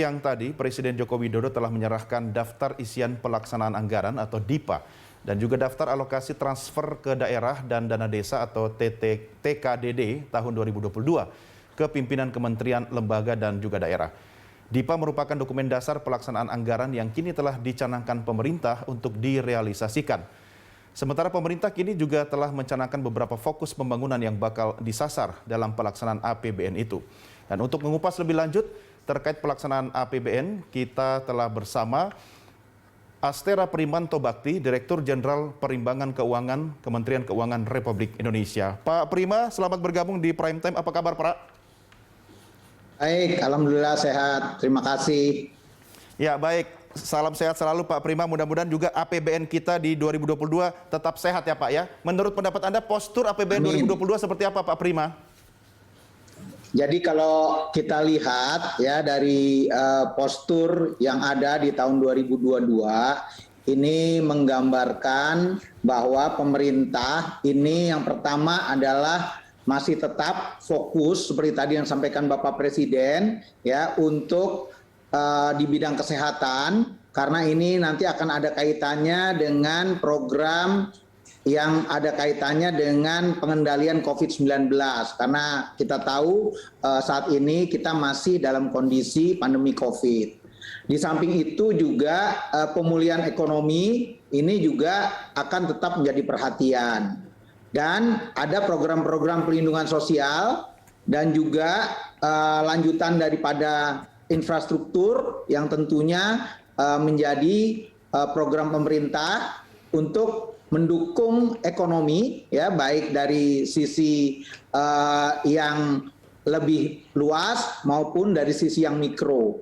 Siang tadi, Presiden Joko Widodo telah menyerahkan daftar isian pelaksanaan anggaran atau DIPA dan juga daftar alokasi transfer ke daerah dan dana desa atau TKDD tahun 2022 ke pimpinan kementerian, lembaga, dan juga daerah. DIPA merupakan dokumen dasar pelaksanaan anggaran yang kini telah dicanangkan pemerintah untuk direalisasikan. Sementara pemerintah kini juga telah mencanangkan beberapa fokus pembangunan yang bakal disasar dalam pelaksanaan APBN itu. Dan untuk mengupas lebih lanjut terkait pelaksanaan APBN, kita telah bersama Astera Primanto Bakti, Direktur Jenderal Perimbangan Keuangan Kementerian Keuangan Republik Indonesia. Pak Prima, selamat bergabung di Prime Time. Apa kabar, Pak? Baik, alhamdulillah sehat. Terima kasih. Ya, baik. Salam sehat selalu, Pak Prima. Mudah-mudahan juga APBN kita di 2022 tetap sehat ya, Pak ya. Menurut pendapat Anda, postur APBN Amin. 2022 seperti apa, Pak Prima? Jadi kalau kita lihat ya dari postur yang ada di tahun 2022 ini menggambarkan bahwa pemerintah ini yang pertama adalah masih tetap fokus seperti tadi yang sampaikan Bapak Presiden ya untuk di bidang kesehatan, karena ini nanti akan ada kaitannya dengan program yang ada kaitannya dengan pengendalian COVID-19, karena kita tahu saat ini kita masih dalam kondisi pandemi COVID. Di samping itu juga pemulihan ekonomi ini juga akan tetap menjadi perhatian. Dan ada program-program perlindungan sosial dan juga lanjutan daripada infrastruktur yang tentunya menjadi program pemerintah untuk mendukung ekonomi ya, baik dari sisi yang lebih luas maupun dari sisi yang mikro.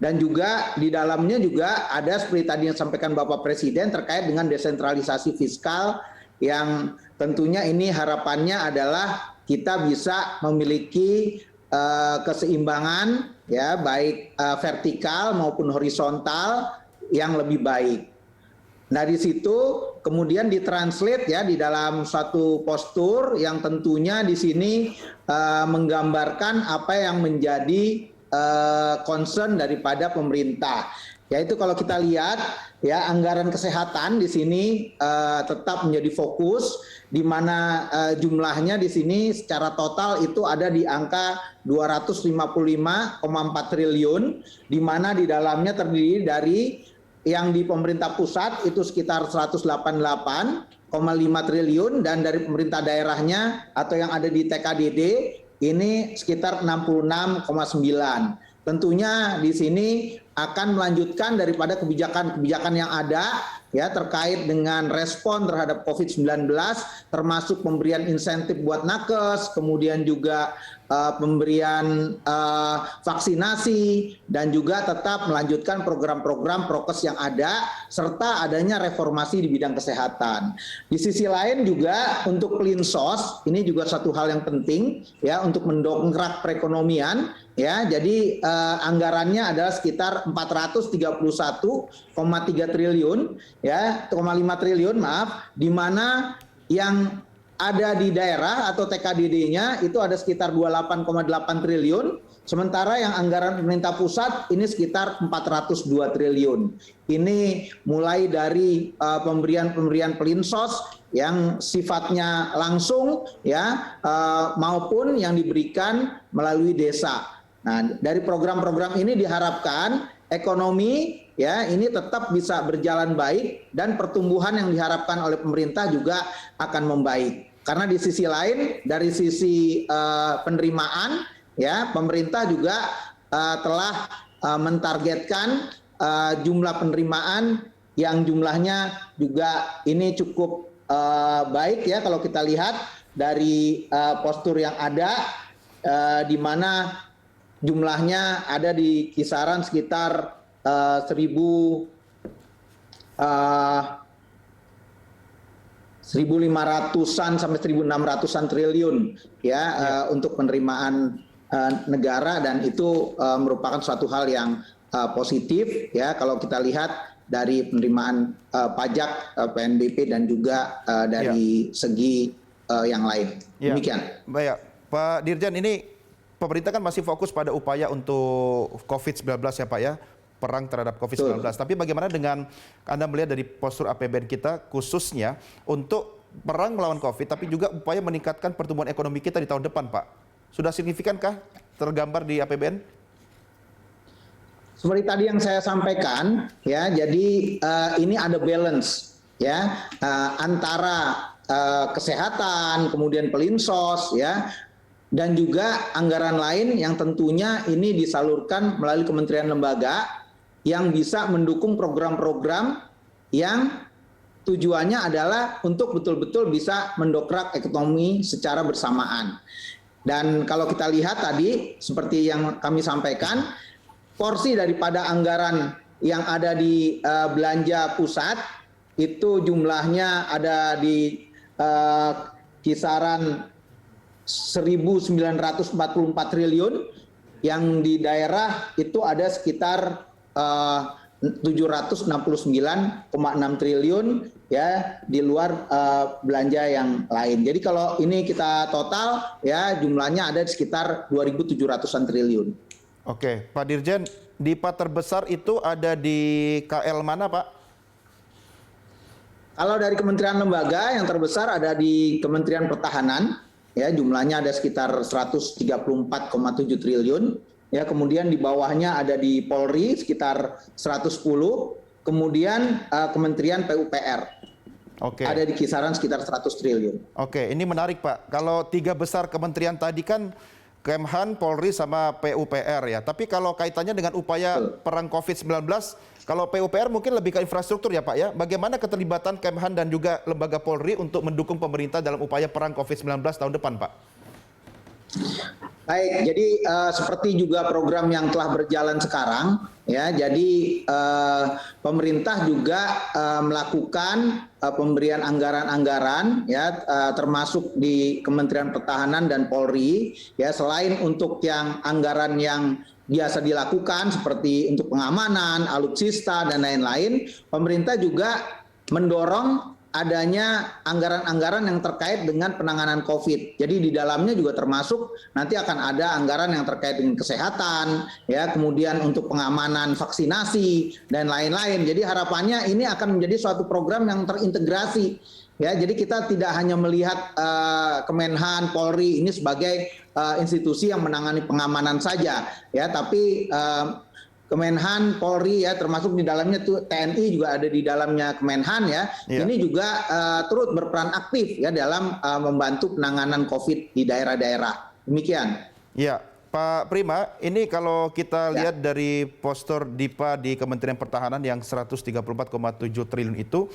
Dan juga di dalamnya juga ada seperti tadi yang sampaikan Bapak Presiden terkait dengan desentralisasi fiskal yang tentunya ini harapannya adalah kita bisa memiliki keseimbangan ya, baik vertikal maupun horizontal yang lebih baik. Nah, di situ kemudian ditranslate ya di dalam suatu postur yang tentunya di sini menggambarkan apa yang menjadi concern daripada pemerintah. Yaitu kalau kita lihat ya, anggaran kesehatan di sini tetap menjadi fokus, di mana jumlahnya di sini secara total itu ada di angka 255,4 triliun, di mana di dalamnya terdiri dari yang di pemerintah pusat itu sekitar 188,5 triliun dan dari pemerintah daerahnya atau yang ada di TKDD ini sekitar 66,9. Tentunya di sini akan melanjutkan daripada kebijakan-kebijakan yang ada ya terkait dengan respon terhadap COVID-19, termasuk pemberian insentif buat nakes, kemudian juga pemberian vaksinasi, dan juga tetap melanjutkan program-program prokes yang ada serta adanya reformasi di bidang kesehatan. Di sisi lain juga untuk Pelinsos ini juga satu hal yang penting ya untuk mendongkrak perekonomian ya. Jadi anggarannya adalah sekitar 431,3 triliun ya, 5 triliun maaf, di mana yang ada di daerah atau TKDD-nya itu ada sekitar 28,8 triliun, sementara yang anggaran pemerintah pusat ini sekitar 402 triliun. Ini mulai dari pemberian Pelinsos yang sifatnya langsung ya maupun yang diberikan melalui desa. Nah, dari program-program ini diharapkan ekonomi ya ini tetap bisa berjalan baik dan pertumbuhan yang diharapkan oleh pemerintah juga akan membaik. Karena di sisi lain dari sisi penerimaan ya, pemerintah juga telah mentargetkan jumlah penerimaan yang jumlahnya juga ini cukup baik ya kalau kita lihat dari postur yang ada di mana jumlahnya ada di kisaran sekitar 1.500-an sampai 1.600-an triliun ya, untuk penerimaan negara, dan itu merupakan suatu hal yang positif ya kalau kita lihat dari penerimaan pajak PNBP dan juga dari segi yang lain. Demikian. Baik, Pak Dirjen, ini pemerintah kan masih fokus pada upaya untuk COVID-19 ya Pak ya, perang terhadap COVID-19. Tapi bagaimana dengan Anda melihat dari postur APBN kita khususnya untuk perang melawan COVID, tapi juga upaya meningkatkan pertumbuhan ekonomi kita di tahun depan Pak? Sudah signifikankah tergambar di APBN? Seperti tadi yang saya sampaikan, ya, jadi ini ada balance, ya, antara kesehatan, kemudian pelinsos, ya, dan juga anggaran lain yang tentunya ini disalurkan melalui kementerian lembaga yang bisa mendukung program-program yang tujuannya adalah untuk betul-betul bisa mendongkrak ekonomi secara bersamaan. Dan kalau kita lihat tadi, seperti yang kami sampaikan, porsi daripada anggaran yang ada di belanja pusat itu jumlahnya ada di kisaran 1.944 triliun, yang di daerah itu ada sekitar 769,6 triliun, ya, di luar belanja yang lain. Jadi kalau ini kita total, ya, jumlahnya ada sekitar 2.700-an triliun. Oke, Pak Dirjen, DIPA terbesar itu ada di KL mana, Pak? Kalau dari kementerian lembaga yang terbesar ada di Kementerian Pertahanan, ya, jumlahnya ada sekitar 134,7 triliun. Ya, kemudian di bawahnya ada di Polri sekitar 110, kemudian Kementerian PUPR. Oke. Ada di kisaran sekitar 100 triliun. Oke, ini menarik Pak. Kalau tiga besar kementerian tadi kan Kemhan, Polri, sama PUPR ya. Tapi kalau kaitannya dengan upaya perang COVID-19, kalau PUPR mungkin lebih ke infrastruktur ya Pak ya. Bagaimana keterlibatan Kemhan dan juga lembaga Polri untuk mendukung pemerintah dalam upaya perang COVID-19 tahun depan Pak? Baik, jadi seperti juga program yang telah berjalan sekarang, ya. Jadi pemerintah juga melakukan pemberian anggaran-anggaran, ya, termasuk di Kementerian Pertahanan dan Polri, ya. Selain untuk yang anggaran yang biasa dilakukan seperti untuk pengamanan, alutsista dan lain-lain, pemerintah juga mendorong adanya anggaran-anggaran yang terkait dengan penanganan COVID. Jadi di dalamnya juga termasuk nanti akan ada anggaran yang terkait dengan kesehatan, ya, kemudian untuk pengamanan vaksinasi dan lain-lain. Jadi harapannya ini akan menjadi suatu program yang terintegrasi. Ya, jadi kita tidak hanya melihat Kemenhan, Polri ini sebagai institusi yang menangani pengamanan saja, ya, tapi Kemenhan, Polri, ya, termasuk di dalamnya tuh TNI juga ada di dalamnya Kemenhan, ya. Ini juga turut berperan aktif, ya, dalam membantu penanganan COVID di daerah-daerah. Demikian. Ya, Pak Prima, ini kalau kita lihat dari postur DIPA di Kementerian Pertahanan yang 134,7 triliun itu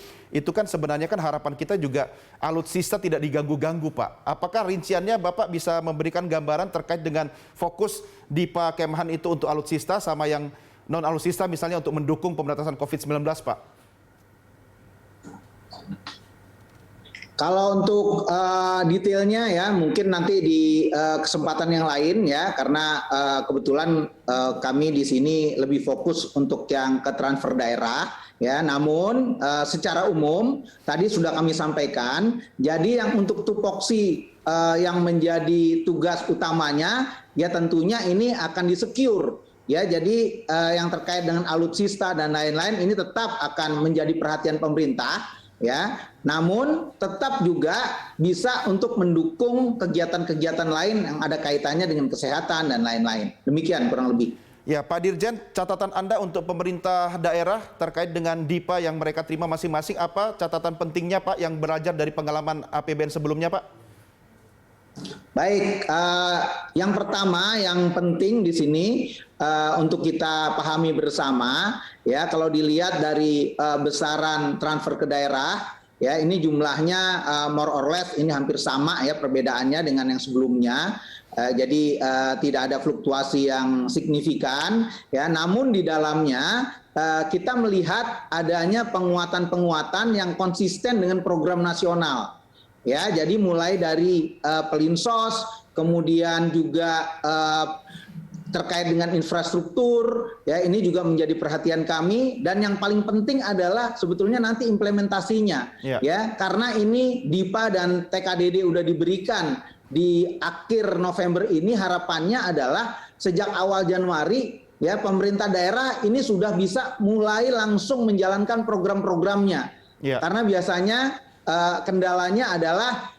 kan sebenarnya kan harapan kita juga alutsista tidak diganggu-ganggu, Pak. Apakah rinciannya Bapak bisa memberikan gambaran terkait dengan fokus DIPA Kemhan itu untuk alutsista sama yang non-alutsista misalnya untuk mendukung pemberantasan COVID-19, Pak? Kalau untuk detailnya, ya, mungkin nanti di kesempatan yang lain, ya, karena kebetulan kami di sini lebih fokus untuk yang ke transfer daerah, ya. Namun secara umum tadi sudah kami sampaikan, jadi yang untuk tupoksi yang menjadi tugas utamanya, ya, tentunya ini akan disecure. Ya, jadi yang terkait dengan alutsista dan lain-lain ini tetap akan menjadi perhatian pemerintah, ya. Namun tetap juga bisa untuk mendukung kegiatan-kegiatan lain yang ada kaitannya dengan kesehatan dan lain-lain. Demikian kurang lebih. Ya, Pak Dirjen, catatan Anda untuk pemerintah daerah terkait dengan DIPA yang mereka terima masing-masing, apa catatan pentingnya Pak yang belajar dari pengalaman APBN sebelumnya, Pak? Baik, yang pertama yang penting di sini untuk kita pahami bersama, ya, kalau dilihat dari besaran transfer ke daerah, ya, ini jumlahnya more or less ini hampir sama, ya, perbedaannya dengan yang sebelumnya. Jadi tidak ada fluktuasi yang signifikan, ya. Namun di dalamnya kita melihat adanya penguatan-penguatan yang konsisten dengan program nasional. Ya, jadi mulai dari pelinsos, kemudian juga terkait dengan infrastruktur, ya, ini juga menjadi perhatian kami, dan yang paling penting adalah sebetulnya nanti implementasinya, ya, karena ini DIPA dan TKDD udah diberikan di akhir November ini harapannya adalah sejak awal Januari ya pemerintah daerah ini sudah bisa mulai langsung menjalankan program-programnya. Ya. Karena biasanya kendalanya adalah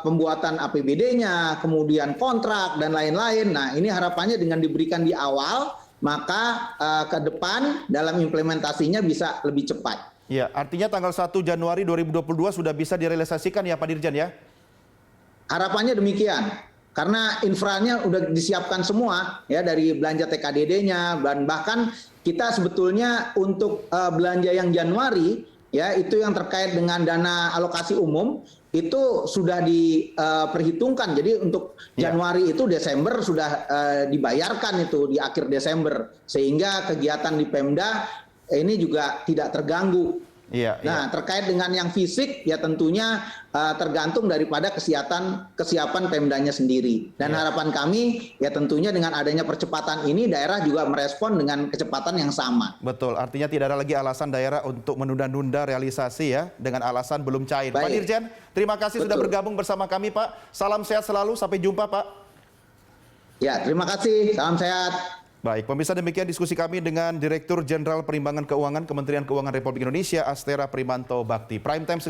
pembuatan APBD-nya, kemudian kontrak dan lain-lain. Nah, ini harapannya dengan diberikan di awal, maka ke depan dalam implementasinya bisa lebih cepat. Ya, artinya tanggal 1 Januari 2022 sudah bisa direalisasikan ya Pak Dirjen ya? Harapannya demikian. Karena infranya udah disiapkan semua ya dari belanja TKDD-nya dan bahkan kita sebetulnya untuk belanja yang Januari ya itu yang terkait dengan dana alokasi umum itu sudah diperhitungkan. Jadi untuk Januari itu Desember sudah dibayarkan itu di akhir Desember sehingga kegiatan di Pemda ini juga tidak terganggu. Nah, terkait dengan yang fisik ya tentunya tergantung daripada kesiapan Pemdanya sendiri. Dan harapan kami ya tentunya dengan adanya percepatan ini daerah juga merespon dengan kecepatan yang sama. Betul, artinya tidak ada lagi alasan daerah untuk menunda-nunda realisasi ya dengan alasan belum cair. Pak Dirjen, terima kasih sudah bergabung bersama kami Pak. Salam sehat selalu, sampai jumpa Pak. Ya, terima kasih, salam sehat. Baik, pemirsa, demikian diskusi kami dengan Direktur Jenderal Perimbangan Keuangan Kementerian Keuangan Republik Indonesia, Astera Primanto Bakti. Prime Time segera